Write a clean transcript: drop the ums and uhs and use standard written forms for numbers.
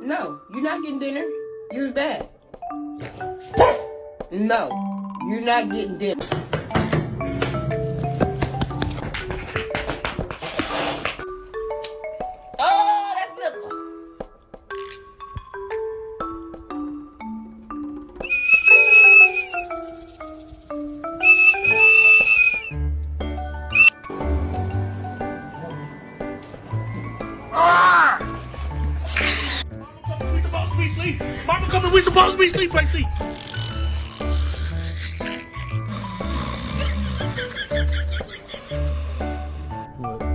No, you're not getting dinner. You're bad. No, you're not getting dinner. Oh, that's little. We supposed to be asleep. Mama coming, we supposed to be asleep,